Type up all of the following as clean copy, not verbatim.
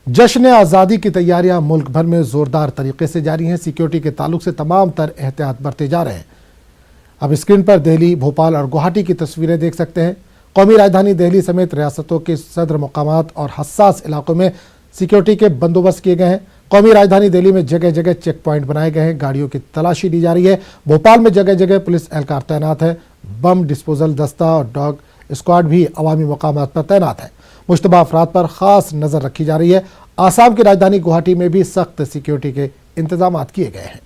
जश्न आज़ादी की तैयारियां मुल्क भर में जोरदार तरीके से जारी हैं। सिक्योरिटी के ताल्लुक से तमाम तर एहतियात बरते जा रहे हैं। अब स्क्रीन पर दिल्ली, भोपाल और गुवाहाटी की तस्वीरें देख सकते हैं। कौमी राजधानी दिल्ली समेत रियासतों के सदर मकामात और हसास इलाकों में सिक्योरिटी के बंदोबस्त किए गए हैं। कौमी राजधानी दिल्ली में जगह जगह चेक पॉइंट बनाए गए हैं। गाड़ियों की तलाशी ली जा रही है। भोपाल में जगह जगह पुलिस एहलकार तैनात है। बम डिस्पोजल दस्ता और डॉग स्क्वाड भी अवामी मकामात पर तैनात है। मुश्तबा अफराद पर खास नजर रखी जा रही है। आसाम की राजधानी गुवाहाटी में भी सख्त सिक्योरिटी के इंतजाम किए गए हैं।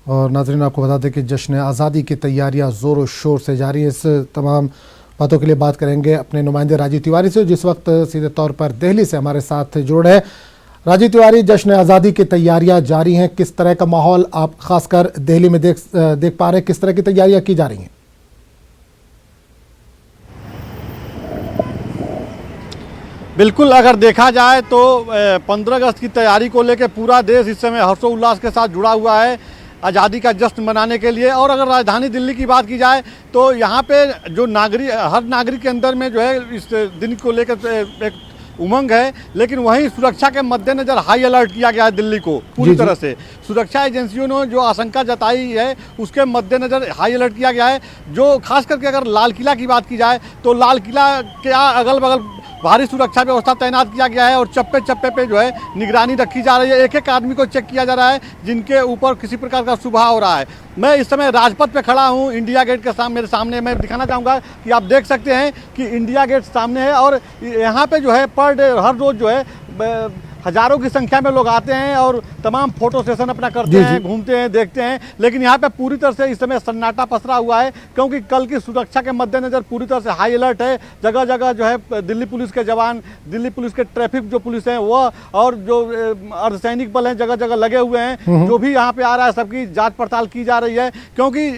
और नाज़रीन, आपको बता दें कि जश्न आज़ादी की तैयारियां ज़ोर शोर से जारी है। इस तमाम बातों के लिए बात करेंगे अपने नुमाइंदे राजीव तिवारी से, जिस वक्त सीधे तौर पर दिल्ली से हमारे साथ जुड़े हैं। राजीव तिवारी, जश्न आज़ादी की तैयारियां जारी हैं, किस तरह का माहौल आप खासकर दिल्ली में देख पा रहे हैं? किस तरह की तैयारियां की जा रही हैं? बिल्कुल, अगर देखा जाए तो 15 अगस्त की तैयारी को लेकर पूरा देश इस समय हर्षोल्लास के साथ जुड़ा हुआ है आज़ादी का जश्न मनाने के लिए। और अगर राजधानी दिल्ली की बात की जाए तो यहाँ पे जो हर नागरिक के अंदर में जो है इस दिन को लेकर एक उमंग है, लेकिन वहीं सुरक्षा के मद्देनजर हाई अलर्ट किया गया है दिल्ली को पूरी तरह से। सुरक्षा एजेंसियों ने जो आशंका जताई है उसके मद्देनजर हाई अलर्ट किया गया है। जो खास करके अगर लाल किला की बात की जाए तो लाल किला के अगल बगल भारी सुरक्षा व्यवस्था तैनात किया गया है और चप्पे चप्पे पे जो है निगरानी रखी जा रही है। एक एक आदमी को चेक किया जा रहा है जिनके ऊपर किसी प्रकार का शुबहा हो रहा है। मैं इस समय राजपथ पे खड़ा हूँ, इंडिया गेट के सामने मेरे सामने मैं दिखाना चाहूँगा कि आप देख सकते हैं कि इंडिया गेट सामने है और यहाँ पे जो है पर डे हर रोज़ जो है हजारों की संख्या में लोग आते हैं और तमाम फोटो सेशन अपना करते हैं, घूमते हैं, देखते हैं। लेकिन यहाँ पे पूरी तरह से इस समय सन्नाटा पसरा हुआ है क्योंकि कल की सुरक्षा के मद्देनजर पूरी तरह से हाई अलर्ट है। जगह जगह जो है दिल्ली पुलिस के जवान, दिल्ली पुलिस के ट्रैफिक जो पुलिस है वह और जो अर्धसैनिक बल हैं जगह जगह लगे हुए हैं। जो भी यहाँ पे आ रहा है सबकी जाँच पड़ताल की जा रही है क्योंकि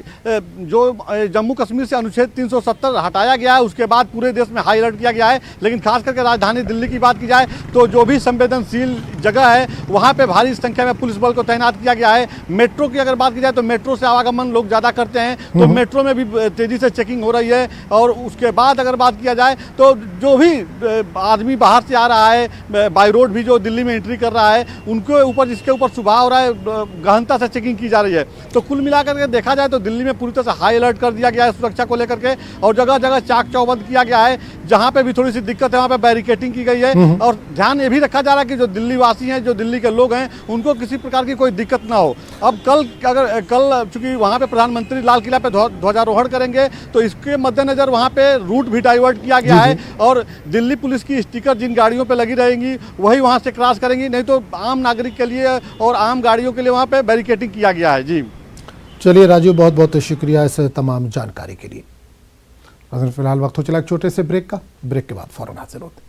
जो जम्मू कश्मीर से अनुच्छेद 370 हटाया गया है उसके बाद पूरे देश में हाई अलर्ट किया गया है। लेकिन खास करके राजधानी दिल्ली की बात की जाए तो जो भी संवेदनशील जगह है वहां पे भारी संख्या में पुलिस बल को तैनात किया गया है। मेट्रो की अगर बात की जाए तो मेट्रो से आवागमन लोग ज़्यादा करते हैं तो मेट्रो में भी तेज़ी से चेकिंग हो रही है। और उसके बाद अगर बात किया जाए तो जो भी आदमी बाहर से आ रहा है बाई रोड भी जो दिल्ली में एंट्री कर रहा है उनके ऊपर जिसके ऊपर शुबहा हो रहा है गहनता से चेकिंग की जा रही है। तो कुल मिलाकर के देखा जाए तो दिल्ली में पूरी तरह से हाई अलर्ट कर दिया गया है सुरक्षा को लेकर के और जगह जगह चाक चौबंद किया गया है। जहाँ पे भी थोड़ी सी दिक्कत है वहाँ पे बैरिकेटिंग की गई है और ध्यान ये भी रखा जा रहा है कि जो दिल्ली वासी हैं, जो दिल्ली के लोग हैं, उनको किसी प्रकार की कोई दिक्कत ना हो। अब कल चूंकि वहाँ पे प्रधानमंत्री लाल किला पे ध्वजारोहण करेंगे तो इसके मद्देनजर वहाँ पे रूट भी डाइवर्ट किया गया है और दिल्ली पुलिस की स्टिकर जिन गाड़ियों पे लगी रहेंगी वही वहाँ से क्रॉस करेंगी, नहीं तो आम नागरिक के लिए और आम गाड़ियों के लिए वहाँ पे बैरिकेटिंग किया गया है। जी चलिए राजीव, बहुत बहुत शुक्रिया इस तमाम जानकारी के लिए। फिलहाल वक्त हो चला एक छोटे से ब्रेक का। ब्रेक के बाद फौरन हाजिर होते हैं।